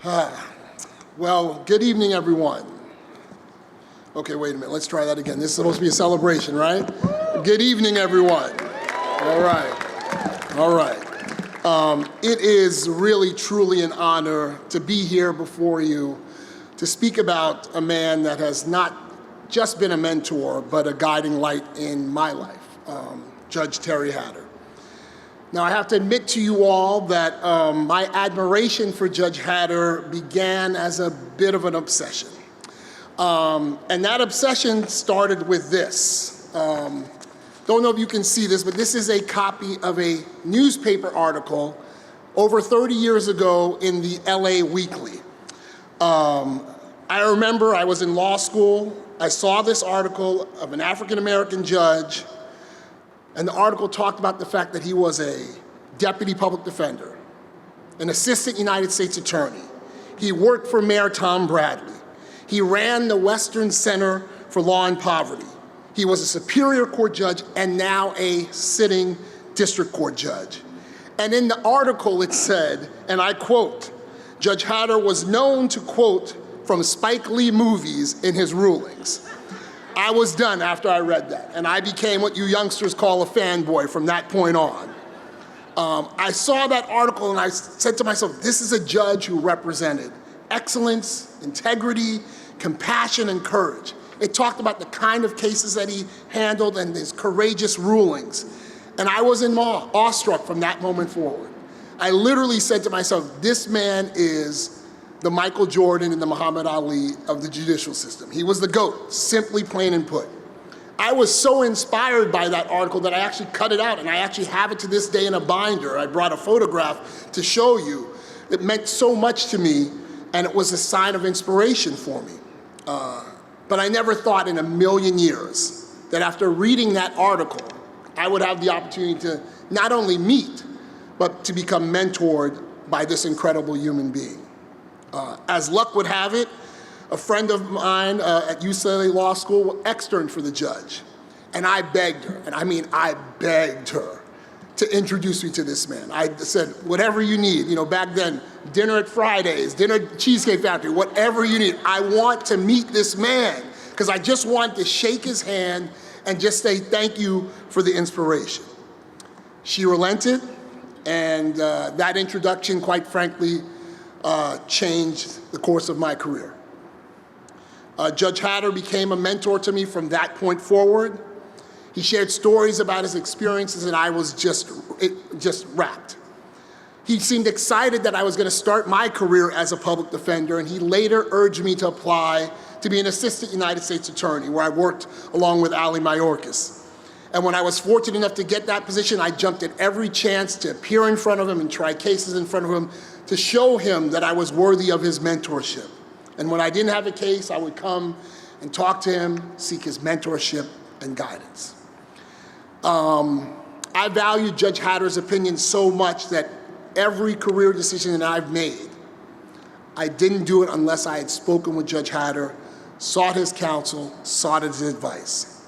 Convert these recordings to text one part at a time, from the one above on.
Well, good evening, everyone. Okay, wait a minute, let's try that again. This is supposed to be a celebration, right? Good evening, everyone. All right. It is really, truly an honor to be here before you to speak about a man that has not just been a mentor, but a guiding light in my life, Judge Terry Hatter. Now, I have to admit to you all that my admiration for Judge Hatter began as a bit of an obsession. And that obsession started with this. Don't know if you can see this, but this is a copy of a newspaper article over 30 years ago in the LA Weekly. I remember I was in law school. I saw this article of an African-American judge, and the article talked about the fact that he was a deputy public defender, an assistant United States attorney. He worked for Mayor Tom Bradley. He ran the Western Center for Law and Poverty. He was a Superior Court judge and now a sitting district court judge. And in the article it said, and I quote, Judge Hatter was known to quote from Spike Lee movies in his rulings. I was done after I read that, and I became what you youngsters call a fanboy from that point on. I saw that article and I said to myself, this is a judge who represented excellence, integrity, compassion, and courage. It talked about the kind of cases that he handled and his courageous rulings. And I was in awestruck from that moment forward. I literally said to myself, this man is the Michael Jordan and the Muhammad Ali of the judicial system. He was the GOAT, simply plain and put. I was so inspired by that article that I actually cut it out, and I actually have it to this day in a binder. I brought a photograph to show you. It meant so much to me, and it was a sign of inspiration for me. But I never thought in a million years that after reading that article, I would have the opportunity to not only meet, but to become mentored by this incredible human being. As luck would have it, a friend of mine at UCLA Law School externed for the judge. And I begged her, and I mean I begged her to introduce me to this man. I said, whatever you need, back then, dinner at Fridays, dinner at Cheesecake Factory, whatever you need. I want to meet this man, because I just want to shake his hand and just say thank you for the inspiration. She relented, and that introduction, quite frankly, changed the course of my career. Judge Hatter became a mentor to me from that point forward. He shared stories about his experiences, and I was just rapt. He seemed excited that I was going to start my career as a public defender, and he later urged me to apply to be an assistant United States attorney, where I worked along with Ali Mayorkas. And when I was fortunate enough to get that position, I jumped at every chance to appear in front of him and try cases in front of him to show him that I was worthy of his mentorship. And when I didn't have a case, I would come and talk to him, seek his mentorship and guidance. I valued Judge Hatter's opinion so much that every career decision that I've made, I didn't do it unless I had spoken with Judge Hatter, sought his counsel, sought his advice.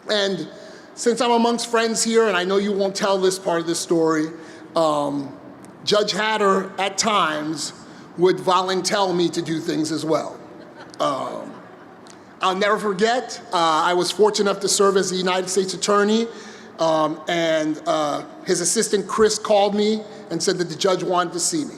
And since I'm amongst friends here, and I know you won't tell this part of the story, Judge Hatter, at times, would volunteer me to do things as well. I'll never forget, I was fortunate enough to serve as the United States Attorney, and his assistant, Chris, called me and said that the judge wanted to see me.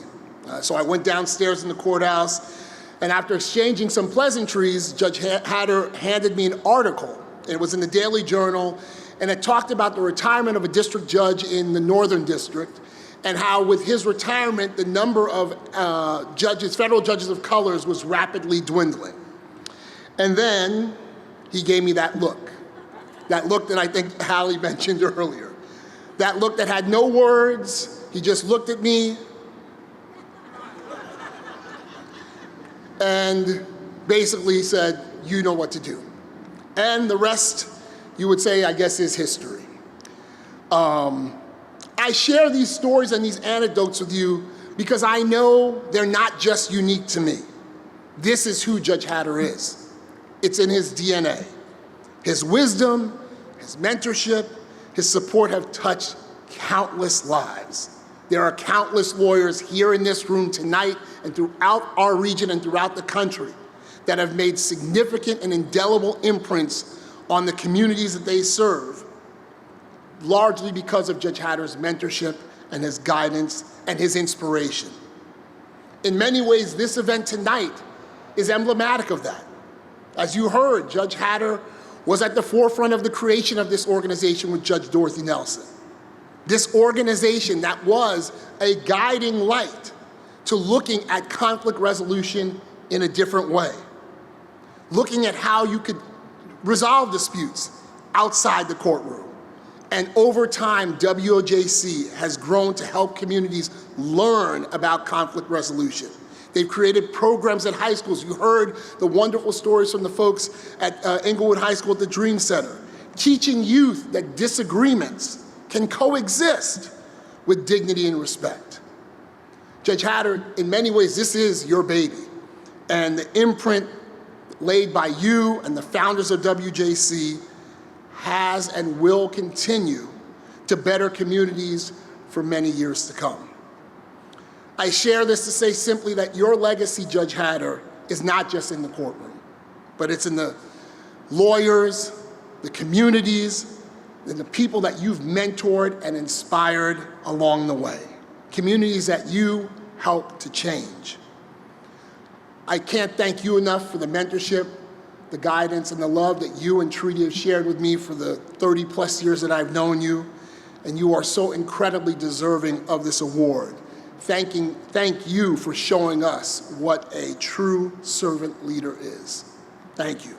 So I went downstairs in the courthouse, and after exchanging some pleasantries, Judge Hatter handed me an article. It was in the Daily Journal, and it talked about the retirement of a district judge in the Northern District, and how with his retirement, the number of federal judges of colors was rapidly dwindling. And then he gave me that look that I think Hallie mentioned earlier. That look that had no words. He just looked at me and basically said, you know what to do. And the rest, you would say, I guess, is history. I share these stories and these anecdotes with you because I know they're not just unique to me. This is who Judge Hatter is. It's in his DNA. His wisdom, his mentorship, his support have touched countless lives. There are countless lawyers here in this room tonight and throughout our region and throughout the country that have made significant and indelible imprints on the communities that they serve, largely because of Judge Hatter's mentorship and his guidance and his inspiration. In many ways, this event tonight is emblematic of that. As you heard, Judge Hatter was at the forefront of the creation of this organization with Judge Dorothy Nelson. This organization that was a guiding light to looking at conflict resolution in a different way, looking at how you could resolve disputes outside the courtroom. And over time, WOJC has grown to help communities learn about conflict resolution. They've created programs at high schools. You heard the wonderful stories from the folks at Inglewood High School at the Dream Center, teaching youth that disagreements can coexist with dignity and respect. Judge Hatter, in many ways, this is your baby. And the imprint laid by you and the founders of WJC has and will continue to better communities for many years to come. I share this to say simply that your legacy, Judge Hatter, is not just in the courtroom, but it's in the lawyers, the communities, and the people that you've mentored and inspired along the way, communities that you helped to change. I can't thank you enough for the mentorship, the guidance, and the love that you and Trudy have shared with me for the 30+ years that I've known you, and you are so incredibly deserving of this award. Thank you for showing us what a true servant leader is. Thank you.